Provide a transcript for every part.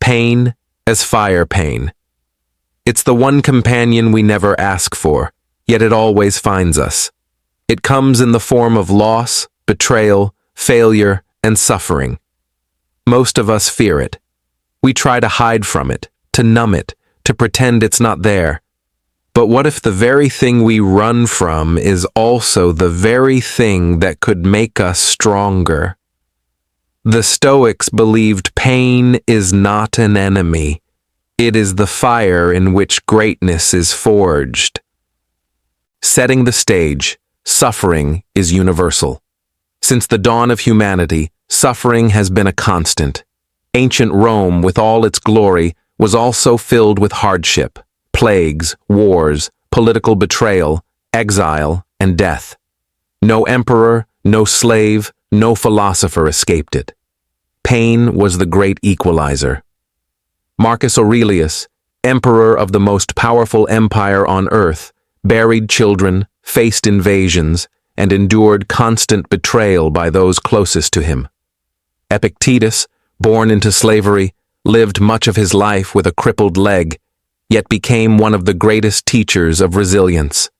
Pain as fire pain. It's the one companion we never ask for, yet it always finds us. It comes in the form of loss, betrayal, failure, and suffering. Most of us fear it. We try to hide from it, to numb it, to pretend it's not there. But what if the very thing we run from is also the very thing that could make us stronger? The Stoics believed pain is not an enemy. It is the fire in which greatness is forged. Setting the stage, suffering is universal. Since the dawn of humanity, suffering has been a constant. Ancient Rome, with all its glory, was also filled with hardship, plagues, wars, political betrayal, exile, and death. No emperor, no slave, no philosopher escaped it. Pain was the great equalizer. Marcus Aurelius, emperor of the most powerful empire on earth, buried children, faced invasions, and endured constant betrayal by those closest to him. Epictetus, born into slavery, lived much of his life with a crippled leg, yet became one of the greatest teachers of resilience.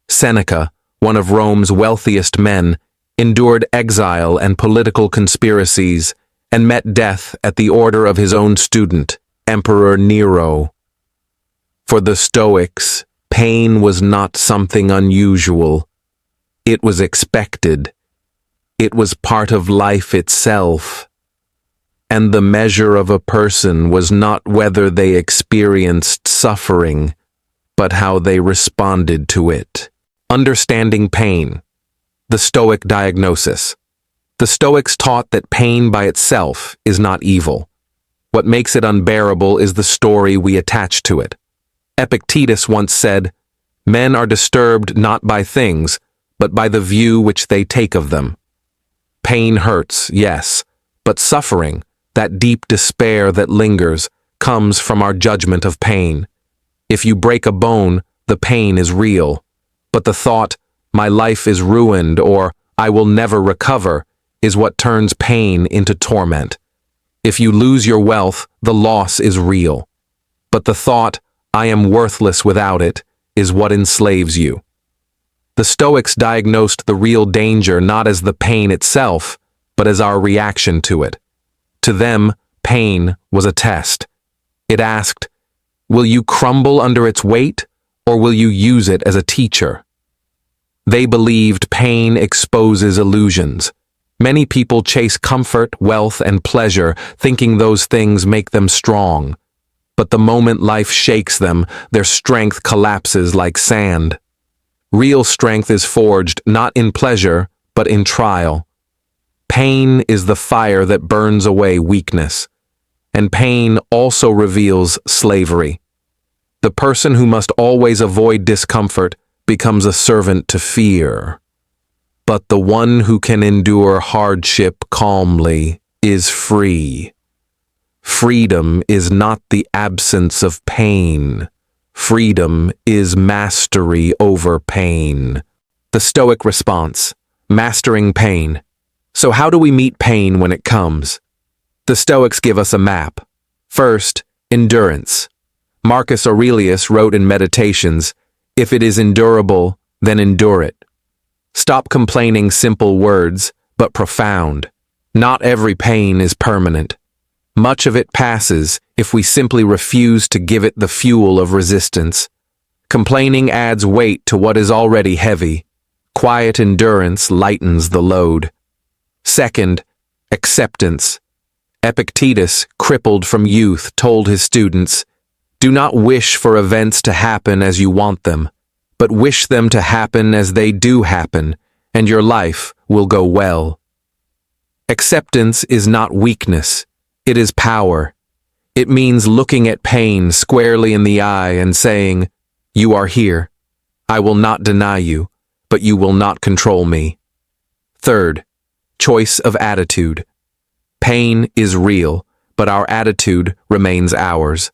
Seneca, one of Rome's wealthiest men, endured exile and political conspiracies, and met death at the order of his own student, Emperor Nero. For the Stoics, pain was not something unusual. It was expected. It was part of life itself. And the measure of a person was not whether they experienced suffering, but how they responded to it. Understanding pain. The Stoic diagnosis. The Stoics taught that pain by itself is not evil. What makes it unbearable is the story we attach to it. Epictetus once said, "Men are disturbed not by things, but by the view which they take of them." Pain hurts, yes, but suffering, that deep despair that lingers, comes from our judgment of pain. If you break a bone, the pain is real. But the thought, "My life is ruined," or "I will never recover," is what turns pain into torment. If you lose your wealth, the loss is real. But the thought, "I am worthless without it," is what enslaves you. The Stoics diagnosed the real danger not as the pain itself, but as our reaction to it. To them, pain was a test. It asked, will you crumble under its weight, or will you use it as a teacher? They believed pain exposes illusions. Many people chase comfort, wealth, and pleasure, thinking those things make them strong. But the moment life shakes them, their strength collapses like sand. Real strength is forged not in pleasure, but in trial. Pain is the fire that burns away weakness. And pain also reveals slavery. The person who must always avoid discomfort becomes a servant to fear. But the one who can endure hardship calmly is free. Freedom is not the absence of pain. Freedom is mastery over pain. The Stoic response, mastering pain. So how do we meet pain when it comes? The Stoics give us a map. First, endurance. Marcus Aurelius wrote in Meditations, "If it is endurable, then endure it." Stop complaining simple words, but profound. Not every pain is permanent. Much of it passes if we simply refuse to give it the fuel of resistance. Complaining adds weight to what is already heavy. Quiet endurance lightens the load. Second, acceptance. Epictetus, crippled from youth, told his students, "Do not wish for events to happen as you want them, but wish them to happen as they do happen, and your life will go well." Acceptance is not weakness, it is power. It means looking at pain squarely in the eye and saying, "You are here. I will not deny you, but you will not control me." Third, choice of attitude. Pain is real, but our attitude remains ours.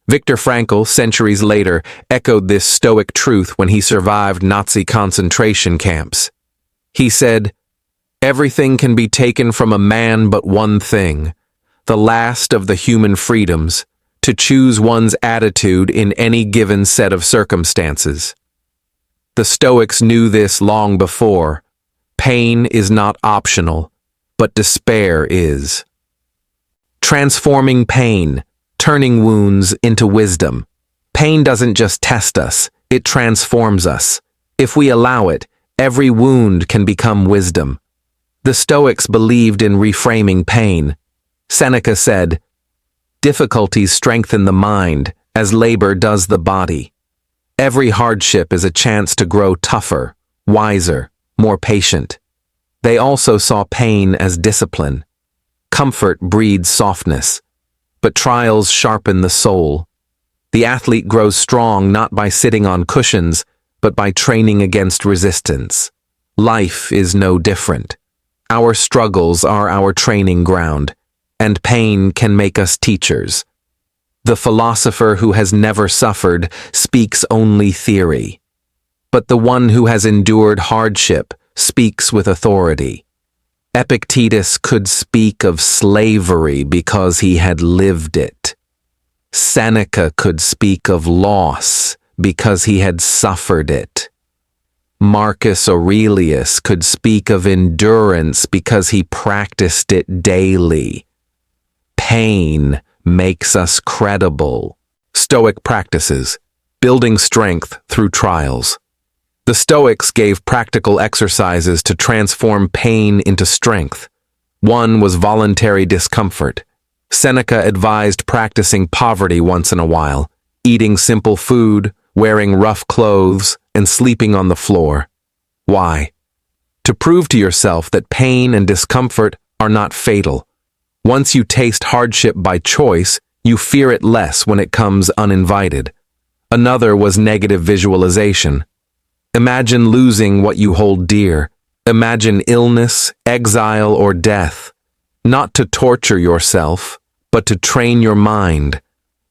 Viktor Frankl, centuries later, echoed this Stoic truth when he survived Nazi concentration camps. He said, "Everything can be taken from a man but one thing, the last of the human freedoms, to choose one's attitude in any given set of circumstances. The Stoics knew this long before. Pain is not optional, but despair is. Transforming pain, turning wounds into wisdom. Pain doesn't just test us, it transforms us. If we allow it, every wound can become wisdom. The Stoics believed in reframing pain. Seneca said, "Difficulties strengthen the mind, as labor does the body." Every hardship is a chance to grow tougher, wiser, more patient. They also saw pain as discipline. Comfort breeds softness, but trials sharpen the soul. The athlete grows strong not by sitting on cushions, but by training against resistance. Life is no different. Our struggles are our training ground, and pain can make us teachers. The philosopher who has never suffered speaks only theory, but the one who has endured hardship speaks with authority. Epictetus could speak of slavery because he had lived it. Seneca could speak of loss because he had suffered it. Marcus Aurelius could speak of endurance because he practiced it daily. Pain makes us credible. Stoic practices, building strength through trials. The Stoics gave practical exercises to transform pain into strength. One was voluntary discomfort. Seneca advised practicing poverty once in a while, eating simple food, wearing rough clothes, and sleeping on the floor. Why? To prove to yourself that pain and discomfort are not fatal. Once you taste hardship by choice, you fear it less when it comes uninvited. Another was negative visualization. Imagine losing what you hold dear. Imagine illness, exile, or death. Not to torture yourself, but to train your mind.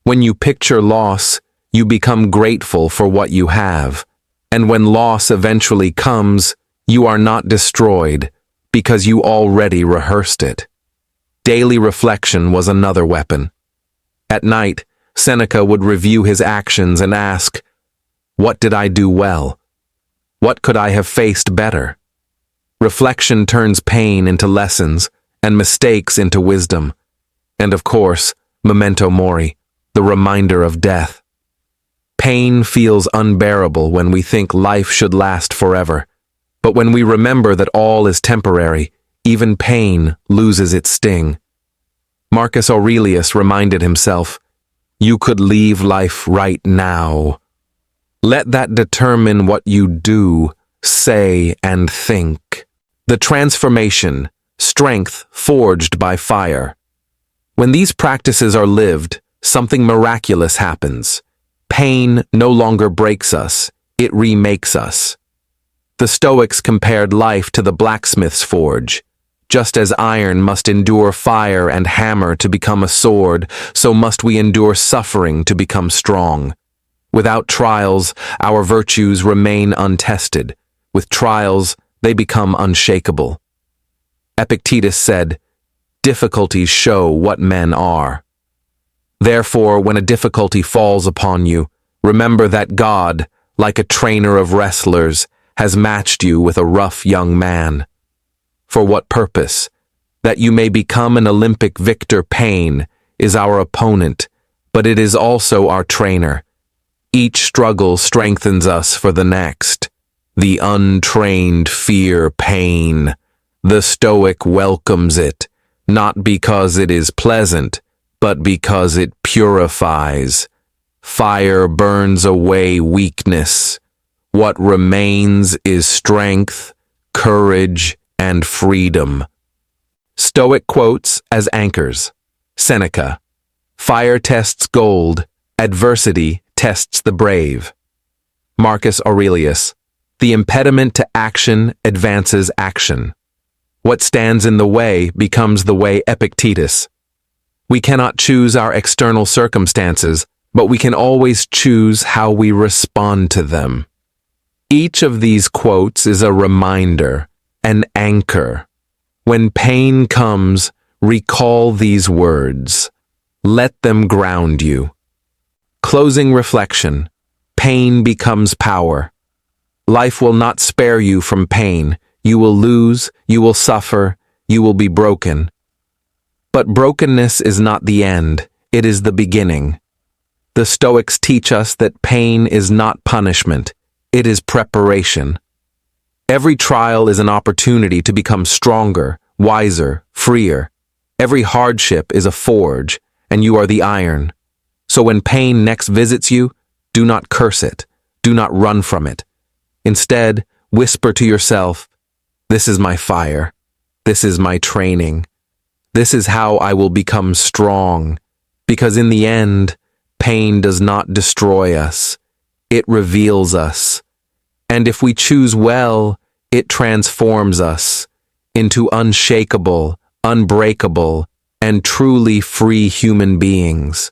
When you picture loss, you become grateful for what you have. And when loss eventually comes, you are not destroyed, because you already rehearsed it. Daily reflection was another weapon. At night, Seneca would review his actions and ask, "What did I do well? What could I have faced better?" Reflection turns pain into lessons and mistakes into wisdom. And of course, memento mori, the reminder of death. Pain feels unbearable when we think life should last forever. But when we remember that all is temporary, even pain loses its sting. Marcus Aurelius reminded himself, "You could leave life right now." Let that determine what you do, say, and think. The transformation, strength forged by fire. When these practices are lived, something miraculous happens. Pain no longer breaks us, it remakes us. The Stoics compared life to the blacksmith's forge. Just as iron must endure fire and hammer to become a sword, so must we endure suffering to become strong. Without trials, our virtues remain untested. With trials, they become unshakable. Epictetus said, "Difficulties show what men are." Therefore, when a difficulty falls upon you, remember that God, like a trainer of wrestlers, has matched you with a rough young man. For what purpose? That you may become an Olympic victor. Pain is our opponent, but it is also our trainer. Each struggle strengthens us for the next. The untrained fear pain. The Stoic welcomes it, not because it is pleasant, but because it purifies. Fire burns away weakness. What remains is strength, courage, and freedom. Stoic quotes as anchors. Seneca, "Fire tests gold, adversity tests the brave." Marcus Aurelius, "The impediment to action advances action. What stands in the way becomes the way." Epictetus, "We cannot choose our external circumstances, but we can always choose how we respond to them." Each of these quotes is a reminder, an anchor. When pain comes, Recall these words. Let them ground you. Closing reflection. Pain becomes power. Life will not spare you from pain. You will lose, you will suffer, you will be broken. But brokenness is not the end, it is the beginning. The Stoics teach us that pain is not punishment, it is preparation. Every trial is an opportunity to become stronger, wiser, freer. Every hardship is a forge, and you are the iron. So when pain next visits you, do not curse it, do not run from it. Instead, whisper to yourself, "This is my fire. This is my training. This is how I will become strong." Because in the end, pain does not destroy us. It reveals us. And if we choose well, it transforms us into unshakable, unbreakable, and truly free human beings.